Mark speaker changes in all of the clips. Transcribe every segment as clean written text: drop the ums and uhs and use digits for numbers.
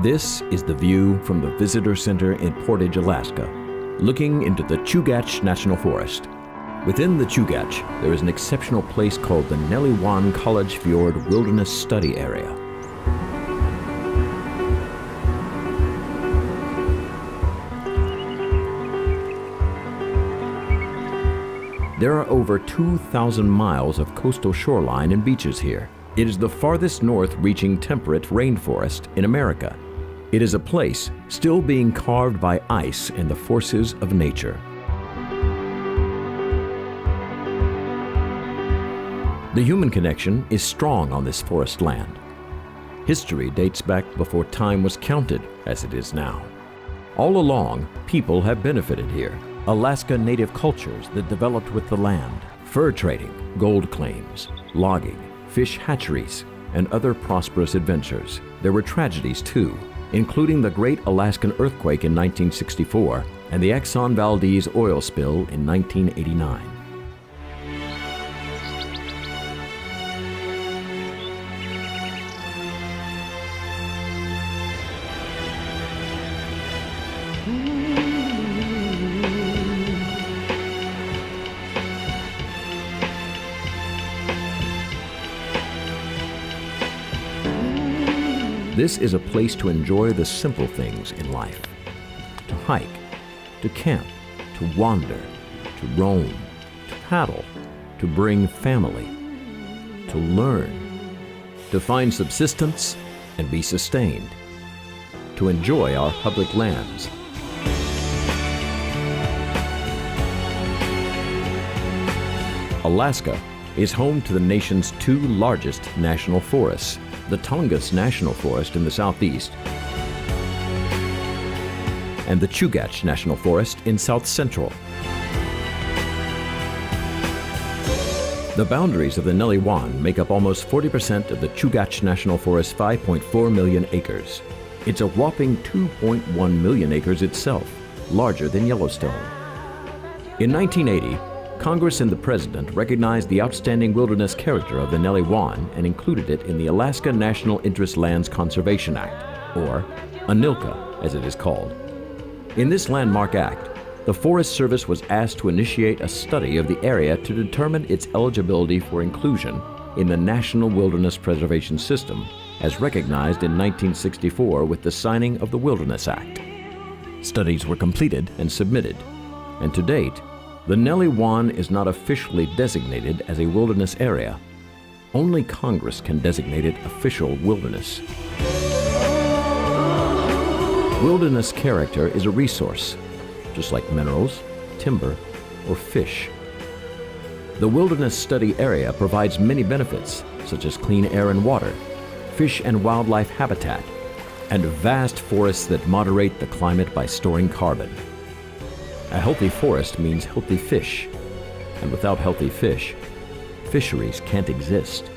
Speaker 1: This is the view from the Visitor Center in Portage, Alaska, looking into the Chugach National Forest. Within the Chugach, there is an exceptional place called the Nellie Juan College Fjord Wilderness Study Area. There are over 2,000 miles of coastal shoreline and beaches here. It is the farthest north reaching temperate rainforest in America. It is a place still being carved by ice and the forces of nature. The human connection is strong on this forest land. History dates back before time was counted as it is now. All along, people have benefited here. Alaska native cultures that developed with the land, fur trading, gold claims, logging, fish hatcheries, and other prosperous adventures. There were tragedies too, including the Great Alaskan Earthquake in 1964 and the Exxon Valdez oil spill in 1989. This is a place to enjoy the simple things in life. To hike, to camp, to wander, to roam, to paddle, to bring family, to learn, to find subsistence and be sustained, to enjoy our public lands. Alaska is home to the nation's two largest national forests, the Tongass National Forest in the southeast and the Chugach National Forest in south central. The boundaries of the Nellie Juan make up almost 40% of the Chugach National Forest's 5.4 million acres. It's a whopping 2.1 million acres itself, larger than Yellowstone. In 1980, Congress and the President recognized the outstanding wilderness character of the Nellie Juan and included it in the Alaska National Interest Lands Conservation Act, or ANILCA as it is called. In this landmark act, the Forest Service was asked to initiate a study of the area to determine its eligibility for inclusion in the National Wilderness Preservation System, as recognized in 1964 with the signing of the Wilderness Act. Studies were completed and submitted, and to date, the Nellie Juan is not officially designated as a wilderness area. Only Congress can designate it official wilderness. Wilderness character is a resource, just like minerals, timber, or fish. The Wilderness Study Area provides many benefits, such as clean air and water, fish and wildlife habitat, and vast forests that moderate the climate by storing carbon. A healthy forest means healthy fish, and without healthy fish, fisheries can't exist.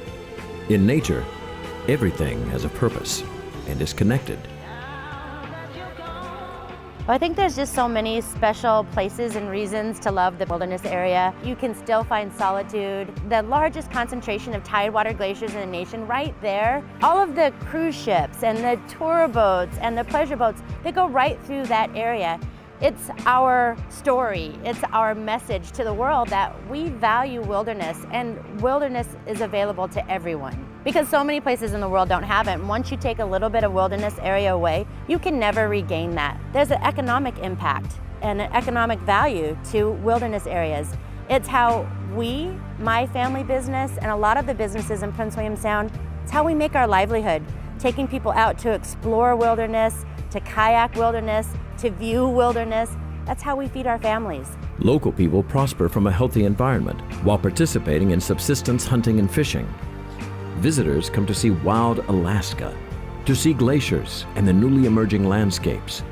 Speaker 1: In nature, everything has a purpose and is connected.
Speaker 2: I think there's just so many special places and reasons to love the wilderness area. You can still find solitude. The largest concentration of tidewater glaciers in the nation right there. All of the cruise ships and the tour boats and the pleasure boats, they go right through that area. It's our story, it's our message to the world that we value wilderness, and wilderness is available to everyone. Because so many places in the world don't have it, and once you take a little bit of wilderness area away, you can never regain that. There's an economic impact and an economic value to wilderness areas. It's how we, my family business, and a lot of the businesses in Prince William Sound, it's how we make our livelihood, taking people out to explore wilderness, to kayak wilderness, to view wilderness. That's how we feed our families.
Speaker 1: Local people prosper from a healthy environment while participating in subsistence hunting and fishing. Visitors come to see wild Alaska, to see glaciers and the newly emerging landscapes,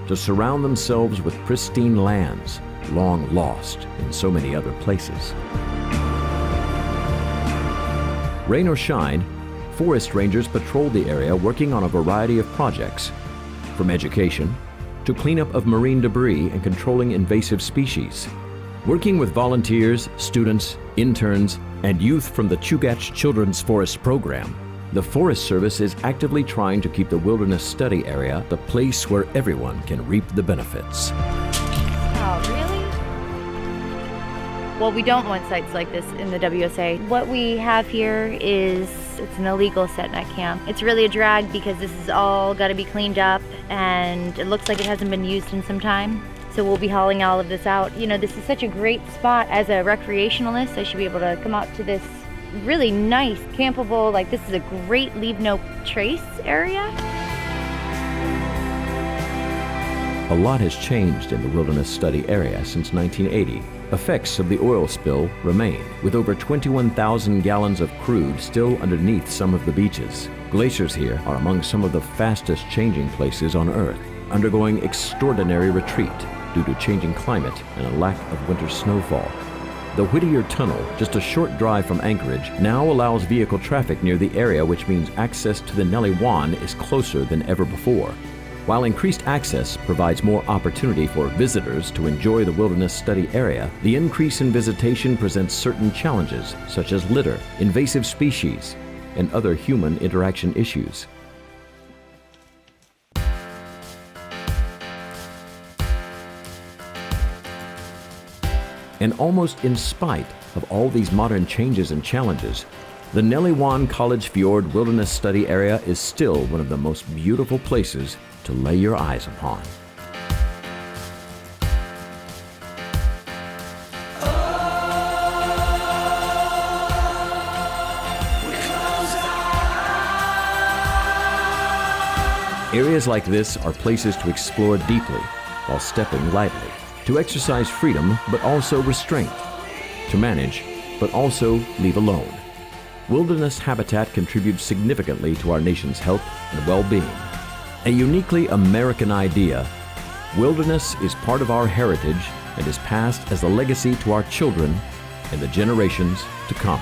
Speaker 1: to surround themselves with pristine lands long lost in so many other places. Rain or shine, forest rangers patrol the area working on a variety of projects, from education to cleanup of marine debris and controlling invasive species. Working with volunteers, students, interns, and youth from the Chugach Children's Forest Program, The Forest Service is actively trying to keep the Wilderness Study Area the place where everyone can reap the benefits.
Speaker 2: Oh, really? Well, we don't want sites like this in the WSA. What we have here is, it's an illegal set net camp. It's really a drag because this is all got to be cleaned up and it looks like it hasn't been used in some time. So we'll be hauling all of this out. You know, this is such a great spot as a recreationalist. I should be able to come out to this really nice, campable, like this is a great leave no trace area.
Speaker 1: A lot has changed in the Wilderness Study Area since 1980. Effects of the oil spill remain, with over 21,000 gallons of crude still underneath some of the beaches. Glaciers here are among some of the fastest changing places on Earth, undergoing extraordinary retreat due to changing climate and a lack of winter snowfall. The Whittier Tunnel, just a short drive from Anchorage, now allows vehicle traffic near the area, which means access to the Nellie Juan is closer than ever before. While increased access provides more opportunity for visitors to enjoy the Wilderness Study Area, the increase in visitation presents certain challenges, such as litter, invasive species, and other human interaction issues. And almost in spite of all these modern changes and challenges, the Nellie Juan College Fjord Wilderness Study Area is still one of the most beautiful places to lay your eyes upon. Areas like this are places to explore deeply while stepping lightly, to exercise freedom but also restraint, to manage but also leave alone. Wilderness habitat contributes significantly to our nation's health and well-being. A uniquely American idea, wilderness is part of our heritage and is passed as a legacy to our children and the generations to come.